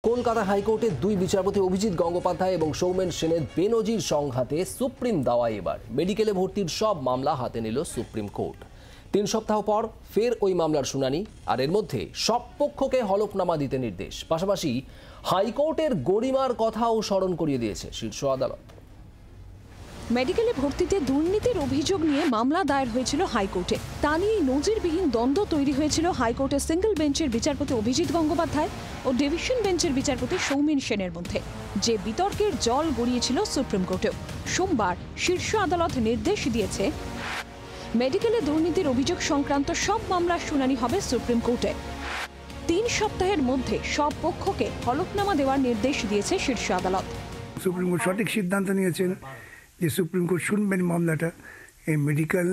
কলকাতা হাইকোর্টের দুই বিচারপতি অভিজিৎ গঙ্গোপাধ্যায় এবং সৌমেন সেনের বেনজির সংঘাতে সুপ্রিম দাওয়া। এবার মেডিকেলে ভর্তির সব মামলা হাতে নিল সুপ্রিম কোর্ট। 3 সপ্তাহ পর ফের ওই মামলার শুনানি, আর এর মধ্যে সব পক্ষকে হলফনামা দিতে নির্দেশ। পাশাপাশি হাইকোর্টের গরিমার কথাও স্মরণ করিয়ে দিয়েছে শীর্ষ আদালত। মেডিকেলে ভর্তিতে দুর্নীতির অভিযোগ নিয়ে মামলা দায়ের হয়েছিল হাইকোর্টে। তা নিয়ে নজিরবিহীন দ্বন্দ্ব তৈরি হয়েছিল হাইকোর্টের সিঙ্গল বেঞ্চের বিচারপতি অভিজিৎ গঙ্গোপাধ্যায় ও ডিভিশন বেঞ্চের বিচারপতি সৌমেন সেনের মধ্যে, যে বিতর্কের জল গড়িয়েছিল সুপ্রিম কোর্টেও। সোমবার শীর্ষ আদালত নির্দেশ দিয়েছে, মেডিকেলে দুর্নীতির অভিযোগ সংক্রান্ত সব মামলার শুনানি হবে সুপ্রিম কোর্টে। 3 সপ্তাহের মধ্যে সব পক্ষকে হলফনামা দেওয়ার নির্দেশ দিয়েছে শীর্ষ আদালত। সুপ্রিম কোর্ট সঠিক সিদ্ধান্ত নিয়েছেন যে সুপ্রিম কোর্ট শুনবেন মামলাটা। এই মেডিকেল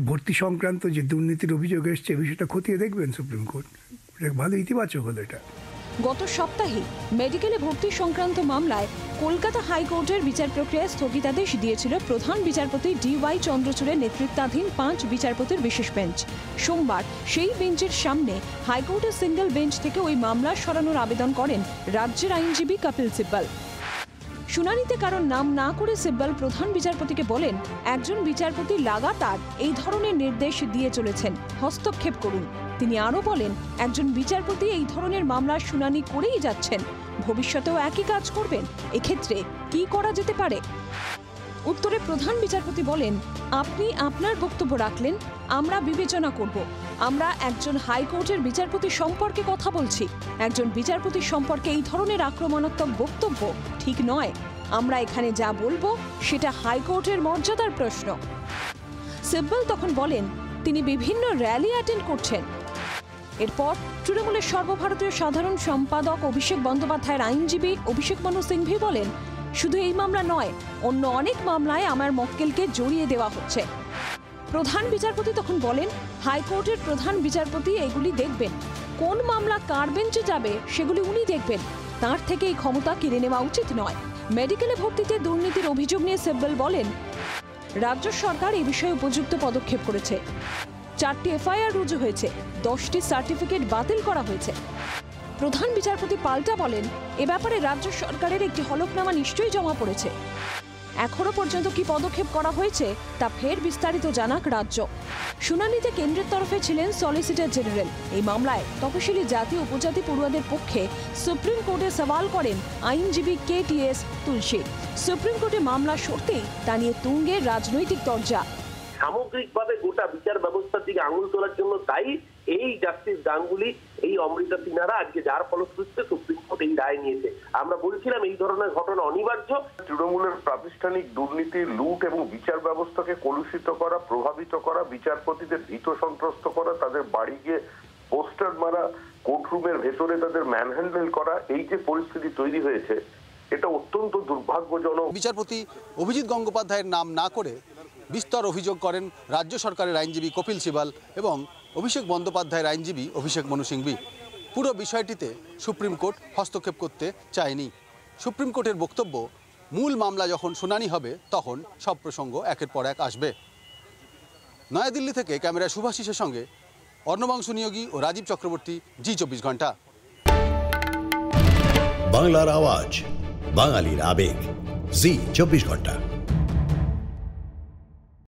ভর্তি সংক্রান্ত যে দুর্নীতির অভিযোগ এসছে, বিষয়টা খতিয়ে দেখবেন সুপ্রিম কোর্ট। ভালো ইতিবাচক হলো এটা। গত সপ্তাহে মেডিকেলে ভর্তি সংক্রান্ত মামলায় কলকাতা হাইকোর্টের বিচার প্রক্রিয়ায় স্থগিতাদেশ দিয়েছিল প্রধান বিচারপতি DY চন্দ্রচূড়ের নেতৃত্বাধীন 5 বিচারপতির বিশেষ বেঞ্চ। সোমবার সেই বেঞ্চের সামনে হাইকোর্টের সিঙ্গল বেঞ্চ থেকে ওই মামলা সরানোর আবেদন করেন রাজ্যের আইনজীবী কপিল সিব্বল। শুনানিতে কারণ নাম না করে সিব্বল প্রধান বিচারপতিকে বলেন, একজন বিচারপতি লাগাতার এই ধরনের নির্দেশ দিয়ে চলেছেন, হস্তক্ষেপ করুন। তিনি আরও বলেন, একজন বিচারপতি এই ধরনের মামলার শুনানি করেই যাচ্ছেন, ভবিষ্যতেও একই কাজ করবেন। এক্ষেত্রে কি করা যেতে পারে? উত্তরে প্রধান বিচারপতি বলেন, আপনি আপনার বক্তব্য রাখলেন, আমরা বিবেচনা করব। আমরা একজন হাইকোর্টের বিচারপতি সম্পর্কে কথা বলছি। একজন বিচারপতি সম্পর্কে এই ধরনের আক্রমণাত্মক বক্তব্য ঠিক নয়। আমরা এখানে যা বলবো সেটা হাইকোর্টের মর্যাদার প্রশ্ন। সিব্বল তখন বলেন, তিনি বিভিন্ন র্যালি অ্যাটেন্ড করছেন। এরপর তৃণমূলের সর্বভারতীয় সাধারণ সম্পাদক অভিষেক বন্দ্যোপাধ্যায়ের আইনজীবী অভিষেক মনু সিংভি বলেন, শুধু এই মামলা নয়, অন্য অনেক মামলায় আমার মক্কেলকে জড়িয়ে দেওয়া হচ্ছে। প্রধান বিচারপতি তখন বলেন, হাইকোর্টের প্রধান বিচারপতি এগুলি দেখবেন, কোন মামলা কার বেঞ্চে যাবে সেগুলি উনি দেখবেন। তার থেকে এই ক্ষমতা কেড়ে নেওয়া উচিত নয়। মেডিকেলে ভর্তিতে দুর্নীতির অভিযোগ নিয়ে সিব্বল বলেন, রাজ্য সরকার এই বিষয়ে উপযুক্ত পদক্ষেপ করেছে। 4টি FIR রুজু হয়েছে, 10টি সার্টিফিকেট বাতিল করা হয়েছে। প্রধান বিচারপতি পাল্টা বলেন, এ ব্যাপারে রাজ্য সরকারের একটি হলফনামা নিশ্চয়ই জমা পড়েছে। এখনো পর্যন্ত কি পদক্ষেপ করা হয়েছে তা ফের বিস্তারিত জানাক রাজ্য। শুনানিতে কেন্দ্রের তরফে ছিলেন সলিসিটর জেনারেল। এই মামলায় তপশিলি জাতি উপজাতি পড়ুয়াদের পক্ষে সুপ্রিম কোর্টে সওয়াল করেন আইনজীবী KTS তুলসী। সুপ্রিম কোর্টে মামলা সরতেই তা নিয়ে তুঙ্গে রাজনৈতিক দরজা। সামগ্রিকভাবে গোটা বিচার ব্যবস্থার দিকে আঙুল তোলার জন্য তাই এই জাস্টিস গাঙ্গুলি, এই অমৃতা সিনহারা আজকে যার ফলশ্রুতিতে সুপ্রিম কোর্ট এই রায় নিয়েছে। আমরা বলছিলাম এই ধরনের ঘটনা অনিবার্য। তৃণমূলের প্রাতিষ্ঠানিক দুর্নীতি, লুট এবং বিচার ব্যবস্থাকে কলুষিত করা, প্রভাবিত করা, বিচারপতিদের ভীত সন্ত্রস্ত করা, তাদের বাড়ি গিয়ে পোস্টার মারা, কোর্টরুমের ভেতরে তাদের ম্যানহ্যান্ডেল করা, এই যে পরিস্থিতি তৈরি হয়েছে, এটা অত্যন্ত দুর্ভাগ্যজনক। বিচারপতি অভিজিৎ গঙ্গোপাধ্যায়ের নাম না করে বিস্তর অভিযোগ করেন রাজ্য সরকারের আইনজীবী কপিল সিবাল এবং অভিষেক বন্দ্যোপাধ্যায়ের আইনজীবী অভিষেক মনু সিংভি। পুরো বিষয়টিতে সুপ্রিম কোর্ট হস্তক্ষেপ করতে চায়নি। সুপ্রিম কোর্টের বক্তব্য, মূল মামলা যখন শুনানি হবে তখন সব প্রসঙ্গ একের পর এক আসবে। নয়াদিল্লি থেকে ক্যামেরায় শুভাশিসের সঙ্গে অর্ণবাংশু নিয়োগী ও রাজীব চক্রবর্তী, জি24 ঘন্টা। বাংলার আওয়াজ, বাঙালির আবেগ, জি24 ঘন্টা।